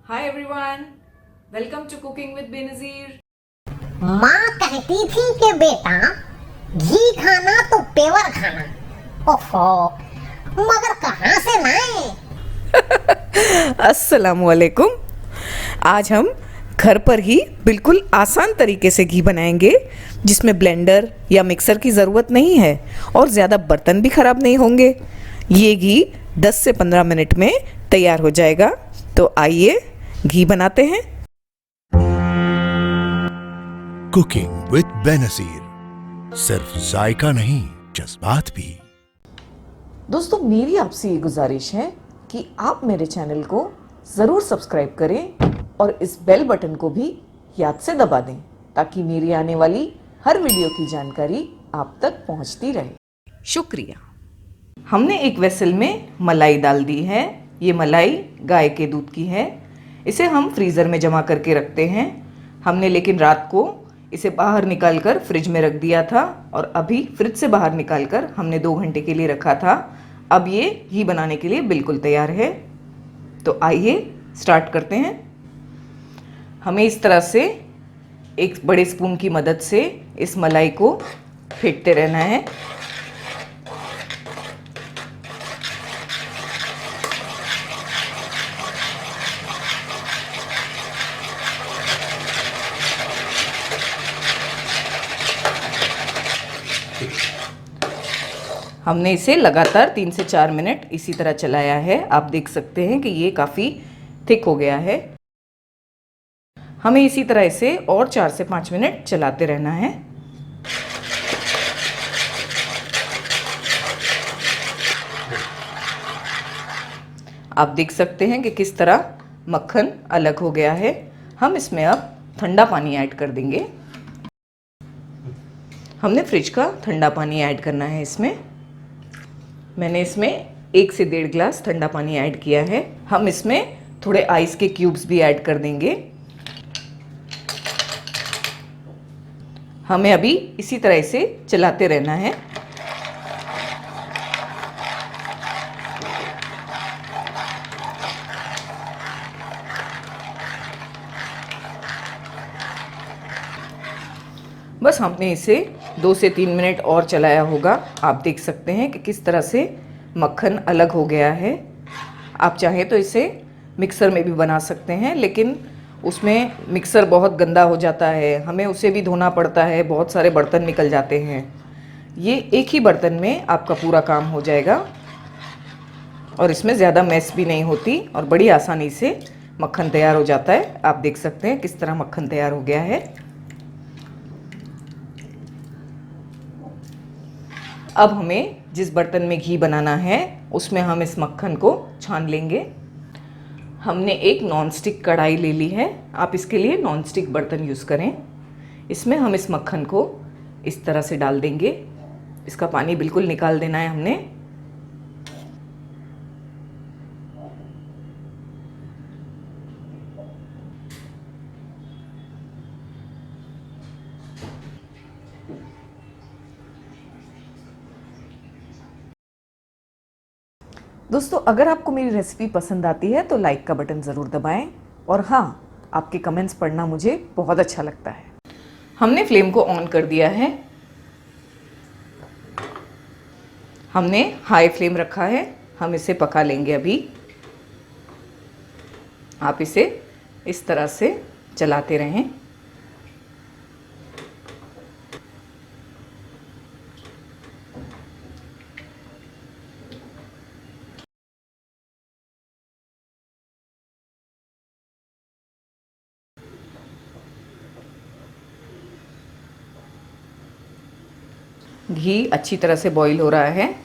Hi everyone, welcome to cooking with Benazir. माँ कहती थी कि बेटा घी खाना तो पेवर खाना। ओहो, मगर कहाँ से लाए? अस्सलामुअलैकुम। आज हम घर पर ही बिल्कुल आसान तरीके से घी बनाएंगे जिसमें ब्लेंडर या मिक्सर की ज़रूरत नहीं है और ज़्यादा बर्तन भी ख़राब नहीं होंगे। ये घी 10 से 15 मिनट में तैयार हो जाएगा। तो आइए घी बनाते हैं। कुकिंग विद बेनजीर, सिर्फ जायका नहीं जज्बात भी। दोस्तों, मेरी आपसे ये गुजारिश है कि आप मेरे चैनल को ज़रूर सब्सक्राइब करें और इस बेल बटन को भी याद से दबा दें ताकि मेरी आने वाली हर वीडियो की जानकारी आप तक पहुंचती रहे। शुक्रिया। हमने एक वेसल में मलाई डाल दी है। ये मलाई गाय के दूध की है। इसे हम फ्रीज़र में जमा करके रखते हैं। हमने लेकिन रात को इसे बाहर निकाल कर फ्रिज में रख दिया था और अभी फ्रिज से बाहर निकाल कर हमने 2 घंटे के लिए रखा था। अब ये घी बनाने के लिए बिल्कुल तैयार है। तो आइए स्टार्ट करते हैं। हमें इस तरह से एक बड़े स्पून की मदद से इस मलाई को फेंटते रहना है। हमने इसे लगातार 3 से 4 मिनट इसी तरह चलाया है। आप देख सकते हैं कि ये काफ़ी थिक हो गया है। हमें इसी तरह इसे और 4 से 5 मिनट चलाते रहना है। आप देख सकते हैं कि किस तरह मक्खन अलग हो गया है। हम इसमें अब ठंडा पानी ऐड कर देंगे। हमने फ्रिज का ठंडा पानी ऐड करना है इसमें। मैंने इसमें 1 से 1.5 गिलास ठंडा पानी ऐड किया है। हम इसमें थोड़े आइस के क्यूब्स भी ऐड कर देंगे। हमें अभी इसी तरह से चलाते रहना है। बस हमने इसे 2 से 3 मिनट और चलाया होगा। आप देख सकते हैं कि किस तरह से मक्खन अलग हो गया है। आप चाहें तो इसे मिक्सर में भी बना सकते हैं, लेकिन उसमें मिक्सर बहुत गंदा हो जाता है, हमें उसे भी धोना पड़ता है, बहुत सारे बर्तन निकल जाते हैं। ये एक ही बर्तन में आपका पूरा काम हो जाएगा और इसमें ज़्यादा मैस भी नहीं होती और बड़ी आसानी से मक्खन तैयार हो जाता है। आप देख सकते हैं किस तरह मक्खन तैयार हो गया है। अब हमें जिस बर्तन में घी बनाना है उसमें हम इस मक्खन को छान लेंगे। हमने एक नॉनस्टिक कढ़ाई ले ली है। आप इसके लिए नॉनस्टिक बर्तन यूज़ करें। इसमें हम इस मक्खन को इस तरह से डाल देंगे। इसका पानी बिल्कुल निकाल देना है हमने। दोस्तों, अगर आपको मेरी रेसिपी पसंद आती है तो लाइक का बटन ज़रूर दबाएं और हाँ, आपके कमेंट्स पढ़ना मुझे बहुत अच्छा लगता है। हमने फ्लेम को ऑन कर दिया है। हमने हाई फ्लेम रखा है। हम इसे पका लेंगे अभी। आप इसे इस तरह से चलाते रहें। घी अच्छी तरह से बॉईल हो रहा है।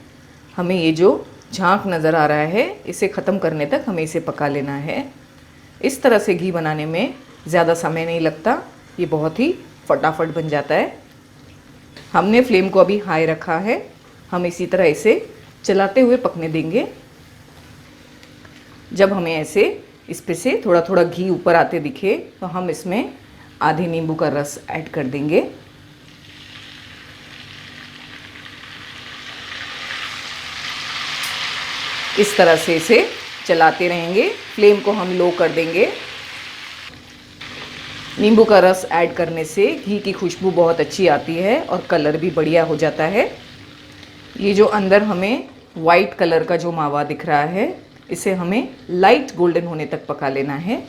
हमें ये जो झाग नज़र आ रहा है इसे ख़त्म करने तक हमें इसे पका लेना है। इस तरह से घी बनाने में ज़्यादा समय नहीं लगता। ये बहुत ही फटाफट बन जाता है। हमने फ्लेम को अभी हाई रखा है। हम इसी तरह इसे चलाते हुए पकने देंगे। जब हमें ऐसे इस पे से थोड़ा थोड़ा घी ऊपर आते दिखे तो हम इसमें आधे नींबू का रस ऐड कर देंगे। इस तरह से इसे चलाते रहेंगे। फ्लेम को हम लो कर देंगे नींबू का रस ऐड करने से घी की खुशबू बहुत अच्छी आती है और कलर भी बढ़िया हो जाता है। ये जो अंदर हमें वाइट कलर का जो मावा दिख रहा है, इसे हमें लाइट गोल्डन होने तक पका लेना है।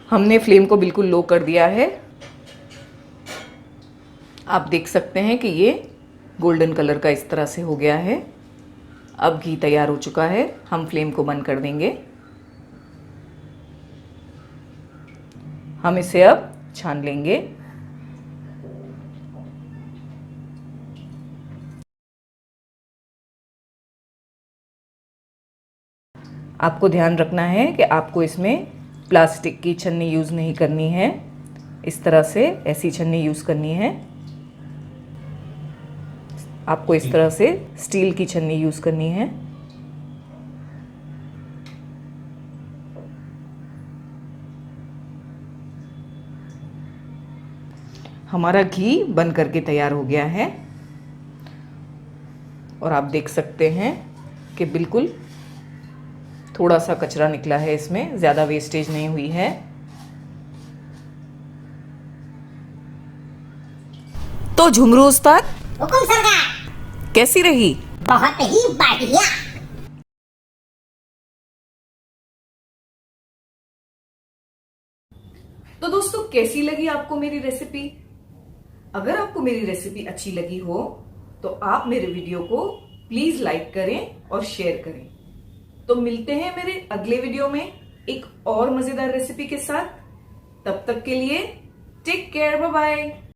हमने फ्लेम को बिल्कुल लो कर दिया है। आप देख सकते हैं कि ये गोल्डन कलर का इस तरह से हो गया है। अब घी तैयार हो चुका है, हम फ्लेम को बंद कर देंगे। हम इसे अब छान लेंगे। आपको ध्यान रखना है कि आपको इसमें प्लास्टिक की छन्नी यूज़ नहीं करनी है, इस तरह से ऐसी छन्नी यूज़ करनी है। आपको इस तरह से स्टील की छन्नी यूज़ करनी है। हमारा घी बन करके तैयार हो गया है और आप देख सकते हैं कि बिल्कुल थोड़ा सा कचरा निकला है, इसमें ज़्यादा वेस्टेज नहीं हुई है। तो झुमरू उस्ताद, हुकुम सरकार। कैसी रही? बहुत ही बढ़िया। तो दोस्तों, कैसी लगी आपको मेरी रेसिपी? अगर आपको मेरी रेसिपी अच्छी लगी हो तो आप मेरे वीडियो को प्लीज लाइक करें और शेयर करें। तो मिलते हैं मेरे अगले वीडियो में एक और मजेदार रेसिपी के साथ। तब तक के लिए टेक केयर, बाय बाय।